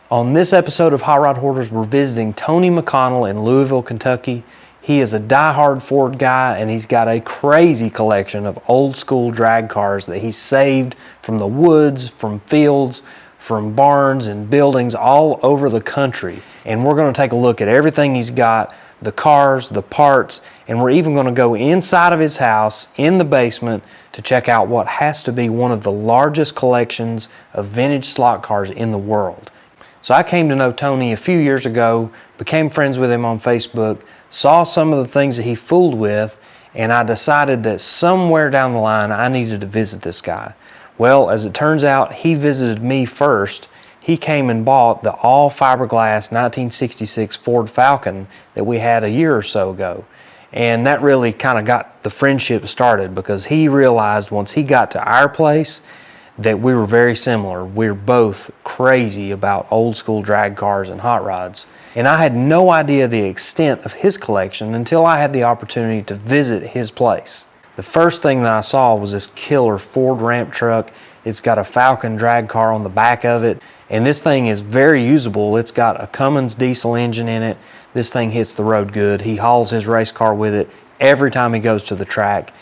On this episode of Hot Rod Hoarders, we're visiting Tony McConnell in Louisville, Kentucky. He is a die-hard Ford guy, and he's got a crazy collection of old school drag cars that he saved from the woods, from fields, from barns and buildings all over the country. And we're going to take a look at everything he's got, the cars, the parts, and we're even going to go inside of his house in the basement to check out what has to be one of the largest collections of vintage slot cars in the world. So I came to know Tony a few years ago, became friends with him on Facebook, saw some of the things that he fooled with, and I decided that somewhere down the line I needed to visit this guy. Well, as it turns out, he visited me first. He came and bought the all fiberglass 1966 Ford Falcon that we had a year or so ago. And that really kind of got the friendship started because he realized once he got to our place that we were very similar. We're both crazy about old school drag cars and hot rods. And I had no idea the extent of his collection until I had the opportunity to visit his place. The first thing that I saw was this killer Ford ramp truck. It's got a Falcon drag car on the back of it. And this thing is very usable. It's got a Cummins diesel engine in it. This thing hits the road good. He hauls his race car with it every time he goes to the track.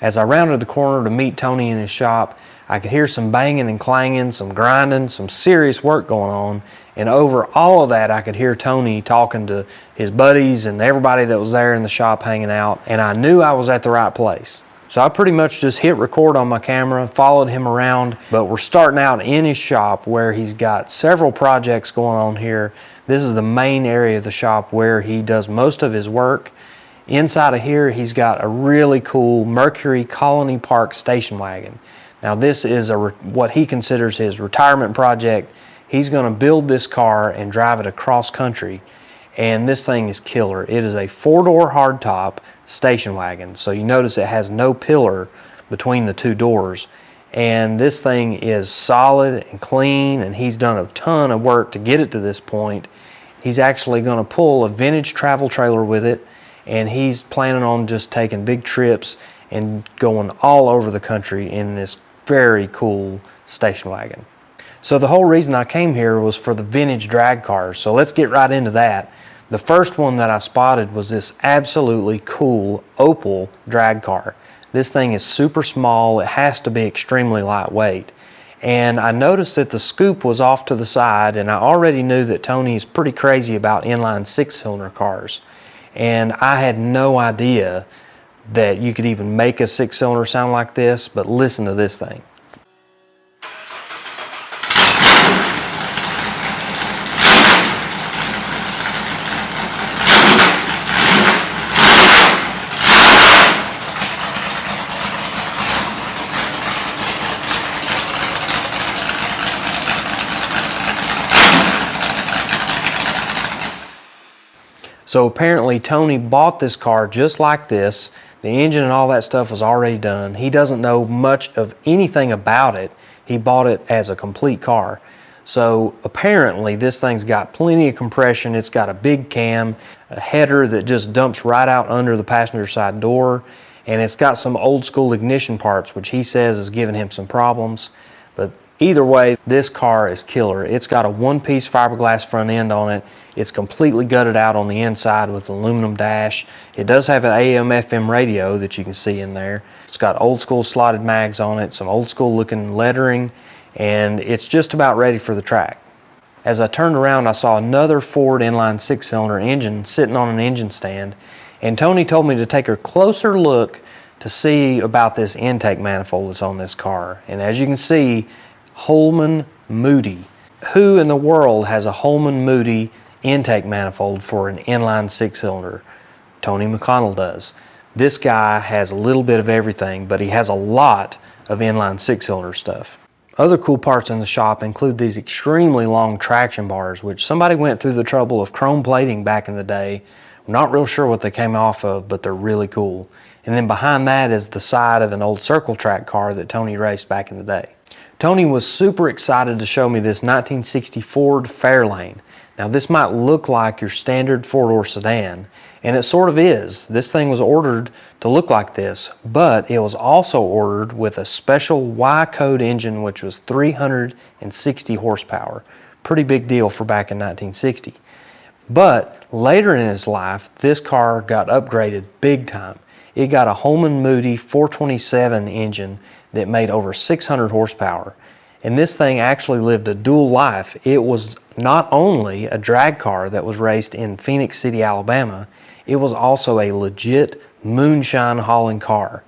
As I rounded the corner to meet Tony in his shop, I could hear some banging and clanging, some grinding, some serious work going on. And over all of that, I could hear Tony talking to his buddies and everybody that was there in the shop hanging out. And I knew I was at the right place. So I pretty much just hit record on my camera, followed him around. But we're starting out in his shop where he's got several projects going on here. This is the main area of the shop where he does most of his work. Inside of here, he's got a really cool Mercury Colony Park station wagon. Now this is what he considers his retirement project. He's going to build this car and drive it across country, and this thing is killer. It is a four-door hardtop station wagon, so you notice it has no pillar between the two doors, and this thing is solid and clean, and he's done a ton of work to get it to this point. He's actually going to pull a vintage travel trailer with it, and he's planning on just taking big trips and going all over the country in this very cool station wagon. So the whole reason I came here was for the vintage drag cars. So let's get right into that. The first one that I spotted was this absolutely cool Opel drag car. This thing is super small. It has to be extremely lightweight. And I noticed that the scoop was off to the side, and I already knew that Tony is pretty crazy about inline six-cylinder cars. And I had no idea that you could even make a six-cylinder sound like this, but listen to this thing. So apparently Tony bought this car just like this. The engine and all that stuff was already done. He doesn't know much of anything about it. He bought it as a complete car. So apparently this thing's got plenty of compression. It's got a big cam, a header that just dumps right out under the passenger side door, and it's got some old school ignition parts, which he says is giving him some problems. But either way, this car is killer. It's got a one-piece fiberglass front end on it. It's completely gutted out on the inside with an aluminum dash. It does have an AM/FM radio that you can see in there. It's got old school slotted mags on it, some old school looking lettering, and it's just about ready for the track. As I turned around, I saw another Ford inline six-cylinder engine sitting on an engine stand, and Tony told me to take a closer look to see about this intake manifold that's on this car. And as you can see, Holman Moody. Who in the world has a Holman Moody intake manifold for an inline six-cylinder? Tony McConnell does. This guy has a little bit of everything, but he has a lot of inline six-cylinder stuff. Other cool parts in the shop include these extremely long traction bars, which somebody went through the trouble of chrome plating back in the day. I'm not real sure what they came off of, but they're really cool. And then behind that is the side of an old circle track car that Tony raced back in the day. Tony was super excited to show me this 1960 Ford Fairlane. Now this might look like your standard four-door sedan, and it sort of is. This thing was ordered to look like this, but it was also ordered with a special Y code engine which was 360 horsepower. Pretty big deal for back in 1960. But later in his life, this car got upgraded big time. It got a Holman Moody 427 engine that made over 600 horsepower. And this thing actually lived a dual life. It was not only a drag car that was raced in Phoenix City, Alabama, it was also a legit moonshine hauling car.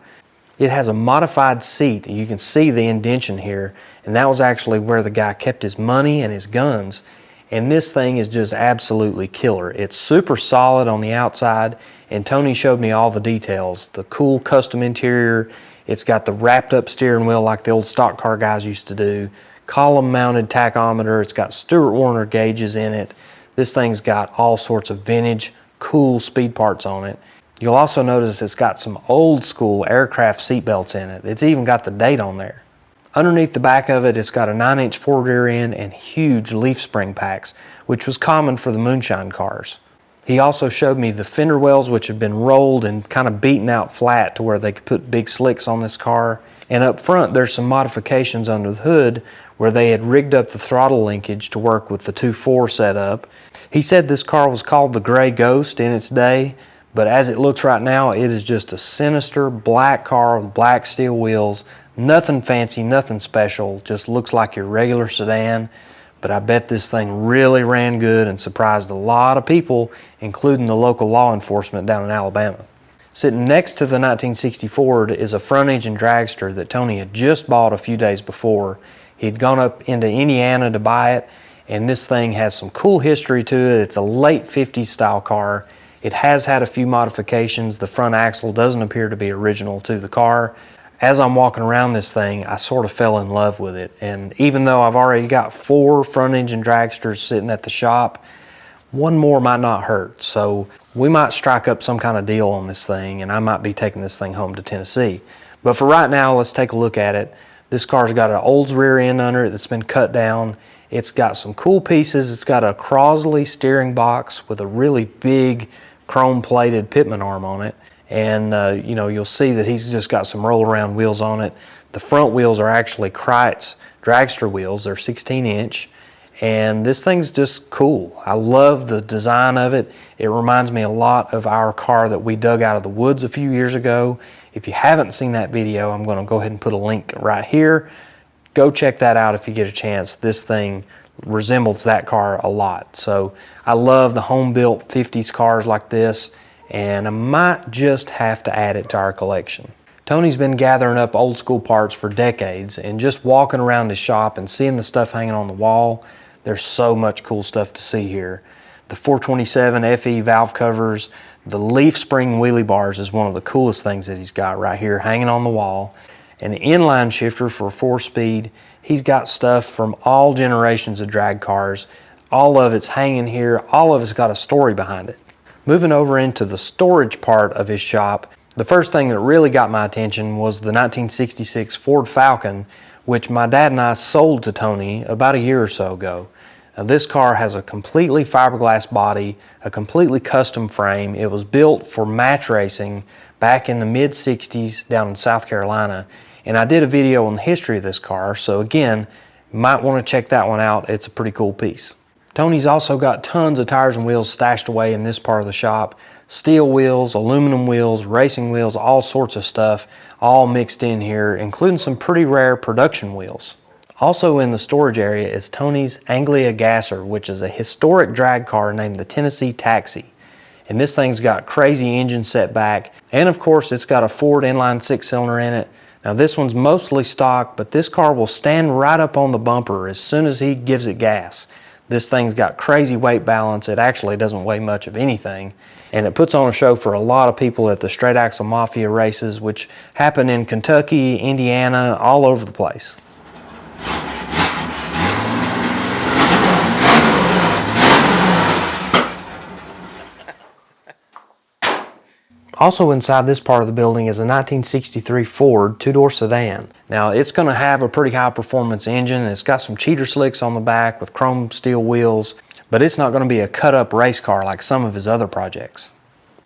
It has a modified seat. You can see the indentation here, and that was actually where the guy kept his money and his guns. And this thing is just absolutely killer. It's super solid on the outside, and Tony showed me all the details. The cool custom interior, it's got the wrapped up steering wheel like the old stock car guys used to do, column mounted tachometer, it's got Stewart Warner gauges in it. This thing's got all sorts of vintage, cool speed parts on it. You'll also notice it's got some old school aircraft seat belts in it. It's even got the date on there. Underneath the back of it, it's got a 9-inch Ford rear end and huge leaf spring packs, which was common for the moonshine cars. He also showed me the fender wells, which have been rolled and kind of beaten out flat to where they could put big slicks on this car. And up front, there's some modifications under the hood where they had rigged up the throttle linkage to work with the 2.4 setup. He said this car was called the Gray Ghost in its day, but as it looks right now, it is just a sinister black car with black steel wheels. Nothing fancy, nothing special, just looks like your regular sedan. But I bet this thing really ran good and surprised a lot of people, including the local law enforcement down in Alabama. Sitting next to the 1960 Ford is a front-engine dragster that Tony had just bought a few days before. He'd gone up into Indiana to buy it, and this thing has some cool history to it. It's a late 50s style car. It has had a few modifications. The front axle doesn't appear to be original to the car. As I'm walking around this thing, I sort of fell in love with it. And even though I've already got 4 front-engine dragsters sitting at the shop, one more might not hurt. So we might strike up some kind of deal on this thing, and I might be taking this thing home to Tennessee. But for right now, let's take a look at it. This car's got an Olds rear end under it that's been cut down. It's got some cool pieces. It's got a Crosley steering box with a really big chrome-plated pitman arm on it. And you know, you'll see that he's just got some roll-around wheels on it. The front wheels are actually Kreitz dragster wheels. They're 16-inch. And this thing's just cool. I love the design of it. It reminds me a lot of our car that we dug out of the woods a few years ago. If you haven't seen that video, I'm going to go ahead and put a link right here. Go check that out if you get a chance. This thing resembles that car a lot. So I love the home-built 50s cars like this, and I might just have to add it to our collection. Tony's been gathering up old school parts for decades, and just walking around his shop and seeing the stuff hanging on the wall, there's so much cool stuff to see here. The 427 FE valve covers, the leaf spring wheelie bars is one of the coolest things that he's got right here hanging on the wall. An inline shifter for 4-speed. He's got stuff from all generations of drag cars. All of it's hanging here. All of it's got a story behind it. Moving over into the storage part of his shop, the first thing that really got my attention was the 1966 Ford Falcon, which my dad and I sold to Tony about a year or so ago. Now, this car has a completely fiberglass body, a completely custom frame. It was built for match racing back in the mid-60s down in South Carolina. And I did a video on the history of this car, so again, you might want to check that one out. It's a pretty cool piece. Tony's also got tons of tires and wheels stashed away in this part of the shop. Steel wheels, aluminum wheels, racing wheels, all sorts of stuff, all mixed in here, including some pretty rare production wheels. Also in the storage area is Tony's Anglia gasser, which is a historic drag car named the Tennessee Taxi. And this thing's got crazy engine setback, and of course it's got a Ford inline 6-cylinder in it. Now this one's mostly stock, but this car will stand right up on the bumper as soon as he gives it gas. This thing's got crazy weight balance. It actually doesn't weigh much of anything. And it puts on a show for a lot of people at the Straight Axle Mafia races, which happen in Kentucky, Indiana, all over the place. Also inside this part of the building is a 1963 Ford 2-door sedan. Now it's going to have a pretty high performance engine, and it's got some cheater slicks on the back with chrome steel wheels, but it's not going to be a cut-up race car like some of his other projects.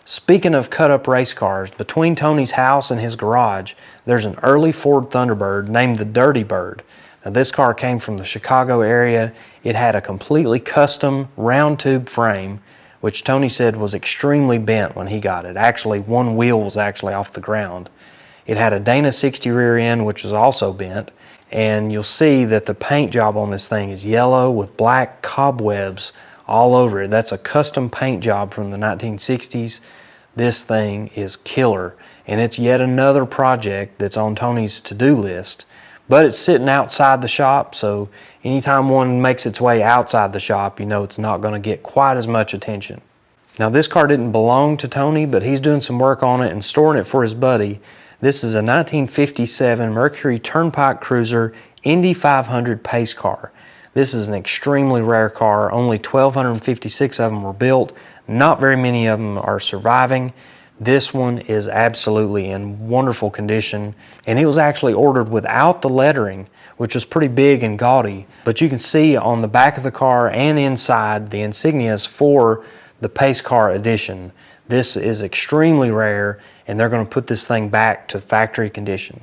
Speaking of cut-up race cars, between Tony's house and his garage, there's an early Ford Thunderbird named the Dirty Bird. Now, this car came from the Chicago area. It had a completely custom round tube frame, which Tony said was extremely bent when he got it. Actually, one wheel was actually off the ground. It had a Dana 60 rear end, which was also bent, and you'll see that the paint job on this thing is yellow with black cobwebs all over it. That's a custom paint job from the 1960s. This thing is killer, and it's yet another project that's on Tony's to-do list. But it's sitting outside the shop, so anytime one makes its way outside the shop, you know it's not going to get quite as much attention. Now, this car didn't belong to Tony, but he's doing some work on it and storing it for his buddy. This is a 1957 Mercury Turnpike Cruiser Indy 500 pace car. This is an extremely rare car. Only 1,256 of them were built. Not very many of them are surviving. This one is absolutely in wonderful condition, and it was actually ordered without the lettering, which was pretty big and gaudy. But you can see on the back of the car and inside the insignias for the Pace Car Edition. This is extremely rare, and they're going to put this thing back to factory condition.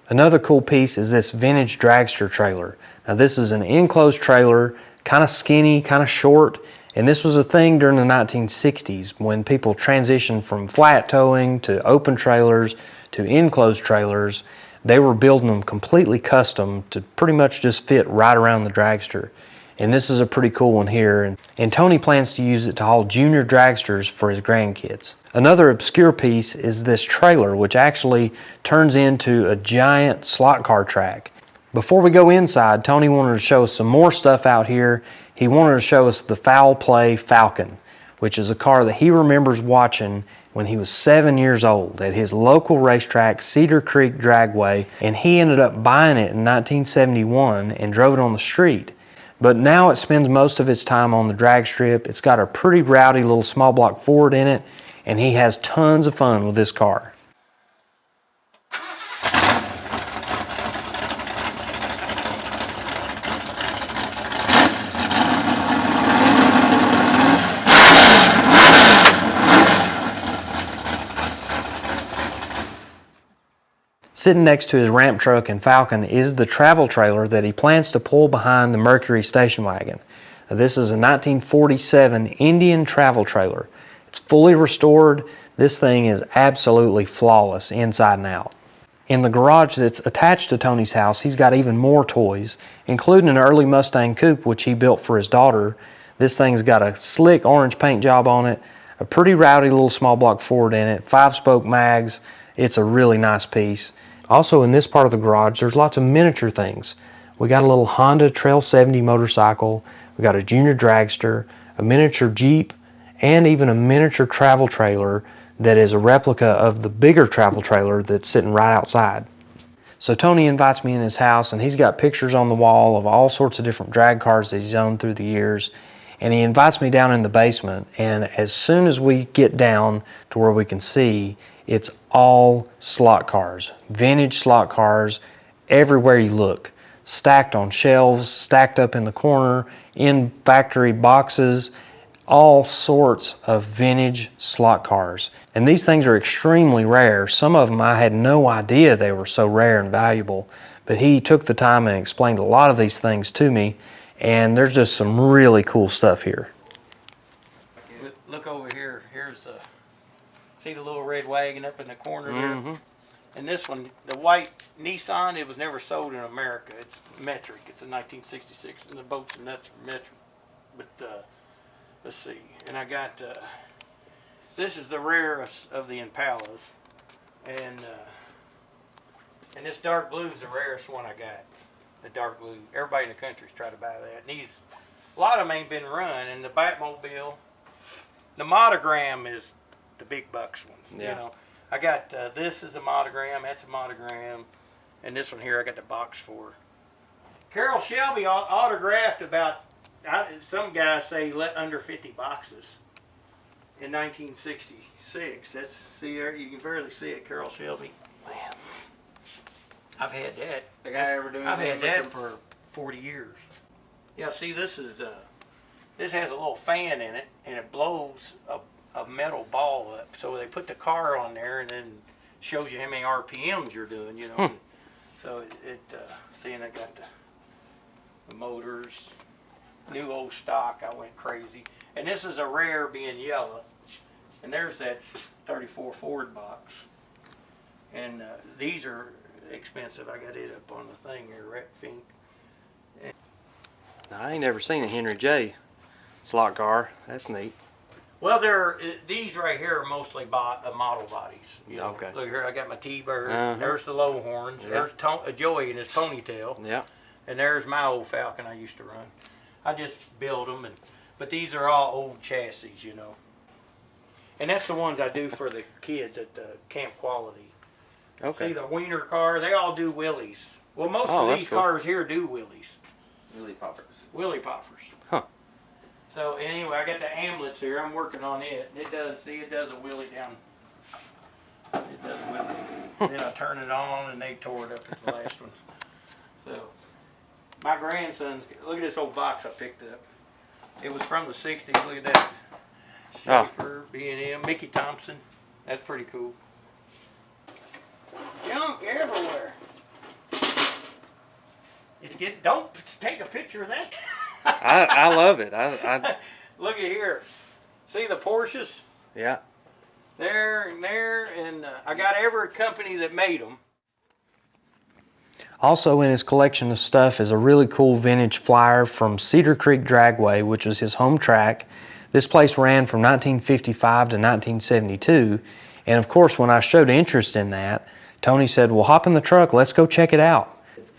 Another cool piece is this vintage dragster trailer. Now, this is an enclosed trailer, kind of skinny, kind of short. And this was a thing during the 1960s when people transitioned from flat towing to open trailers to enclosed trailers. They were building them completely custom to pretty much just fit right around the dragster. And this is a pretty cool one here. And Tony plans to use it to haul junior dragsters for his grandkids. Another obscure piece is this trailer, which actually turns into a giant slot car track. Before we go inside, Tony wanted to show us some more stuff out here. He wanted to show us the Foul Play Falcon, which is a car that he remembers watching when he was 7 years old at his local racetrack, Cedar Creek Dragway, and he ended up buying it in 1971 and drove it on the street. But now it spends most of its time on the drag strip. It's got a pretty rowdy little small block Ford in it, and he has tons of fun with this car. Sitting next to his ramp truck and Falcon is the travel trailer that he plans to pull behind the Mercury station wagon. Now, this is a 1947 Indian travel trailer. It's fully restored. This thing is absolutely flawless inside and out. In the garage that's attached to Tony's house, he's got even more toys, including an early Mustang coupe which he built for his daughter. This thing's got a slick orange paint job on it, a pretty rowdy little small block Ford in it, 5-spoke mags. It's a really nice piece. Also, in this part of the garage, there's lots of miniature things. We got a little Honda Trail 70 motorcycle, we got a junior dragster, a miniature Jeep, and even a miniature travel trailer that is a replica of the bigger travel trailer that's sitting right outside. So Tony invites me in his house, and he's got pictures on the wall of all sorts of different drag cars that he's owned through the years. And he invites me down in the basement, and as soon as we get down to where we can see, it's all slot cars, vintage slot cars, everywhere you look, stacked on shelves, stacked up in the corner, in factory boxes, all sorts of vintage slot cars. And these things are extremely rare. Some of them I had no idea they were so rare and valuable, but he took the time and explained a lot of these things to me, and there's just some really cool stuff here. Look over here. Here's see the little red wagon up in the corner there? And this one, the white Nissan, it was never sold in America. It's metric. It's a 1966, and the bolts and nuts are metric. But let's see. And I got, this is the rarest of the Impalas. And this dark blue is the rarest one I got. The dark blue. Everybody in the country's tried to buy that. And these, a lot of them ain't been run. And the Batmobile, the monogram is the big bucks ones. Yeah. You know, I got this is a monogram, that's a monogram, and this one here I got the box for. Carroll Shelby autographed about, some guys say under 50 boxes in 1966. That's, see there, you can barely see it, Carroll Shelby. Man, I've had that. The guy ever doing I've had that for 40 years. Yeah, see, this is this has a little fan in it, and it blows a metal ball up. So they put the car on there, and then shows you how many RPMs you're doing, you know. So see, and I got the motors, new old stock. I went crazy. And this is a rare being yellow. And there's that 34 Ford box. And these are expensive. I got it up on the thing here, Rat Fink. I ain't never seen a Henry J slot car. That's neat. Well, these right here are mostly model bodies. You know? Okay. Look here, I got my T-Bird. There's the low horns. Yeah. There's Joey in his ponytail. Yeah. And there's my old Falcon I used to run. I just build them, but these are all old chassis, you know. And that's the ones I do for the kids at the Camp Quality. Okay. See the Wiener car? They all do wheelies. Well, most of these cars here do wheelies. Wheelie poppers. Wheelie poppers. Huh. So anyway, I got the amulets here. I'm working on it. It does. See, it does a wheelie down. It does a wheelie. Then I turn it on, and they tore it up at the last one. So my grandson's. Look at this old box I picked up. It was from the '60s. Look at that. Schaefer, B&M, Mickey Thompson. That's pretty cool. Junk everywhere. Don't take a picture of that. I love it. Look at here. See the Porsches? Yeah. There and there, and I got every company that made them. Also in his collection of stuff is a really cool vintage flyer from Cedar Creek Dragway, which was his home track. This place ran from 1955 to 1972, and of course when I showed interest in that, Tony said, well, hop in the truck, let's go check it out.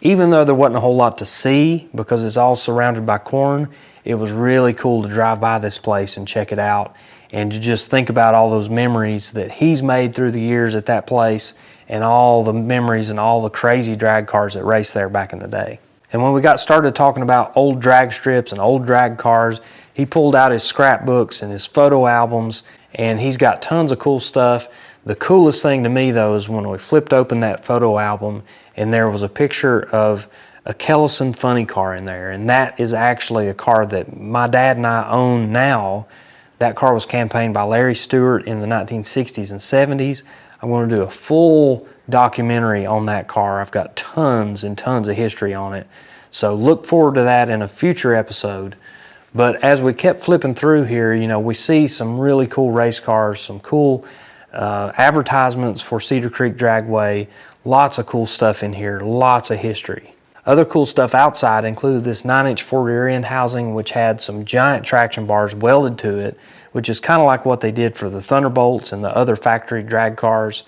Even though there wasn't a whole lot to see because it's all surrounded by corn, it was really cool to drive by this place and check it out and to just think about all those memories that he's made through the years at that place and all the memories and all the crazy drag cars that raced there back in the day. And when we got started talking about old drag strips and old drag cars, he pulled out his scrapbooks and his photo albums, and he's got tons of cool stuff. The coolest thing to me though is when we flipped open that photo album and there was a picture of a Kellison funny car in there, and that is actually a car that my dad and I own now. That car was campaigned by Larry Stewart in the 1960s and 70s. I'm going to do a full documentary on that car. I've got tons and tons of history on it. So look forward to that in a future episode. But as we kept flipping through here, you know, we see some really cool race cars, some cool advertisements for Cedar Creek Dragway, lots of cool stuff in here, lots of history. Other cool stuff outside included this 9-inch Ford rear end housing, which had some giant traction bars welded to it, which is kind of like what they did for the Thunderbolts and the other factory drag cars.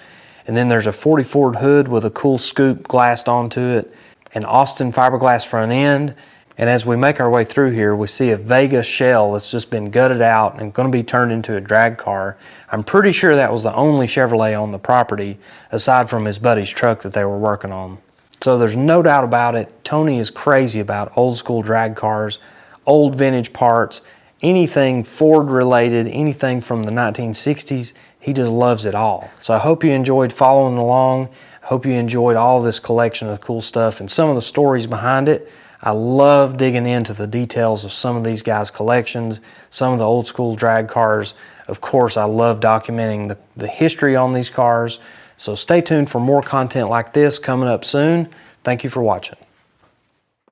And then there's a 40 Ford hood with a cool scoop glassed onto it, an Austin fiberglass front end. And as we make our way through here, we see a Vega shell that's just been gutted out and going to be turned into a drag car. I'm pretty sure that was the only Chevrolet on the property, aside from his buddy's truck that they were working on. So there's no doubt about it, Tony is crazy about old school drag cars, old vintage parts, anything Ford related, anything from the 1960s, he just loves it all. So I hope you enjoyed following along. I hope you enjoyed all this collection of cool stuff and some of the stories behind it. I love digging into the details of some of these guys' collections, some of the old school drag cars. Of course, I love documenting the history on these cars. So stay tuned for more content like this coming up soon. Thank you for watching.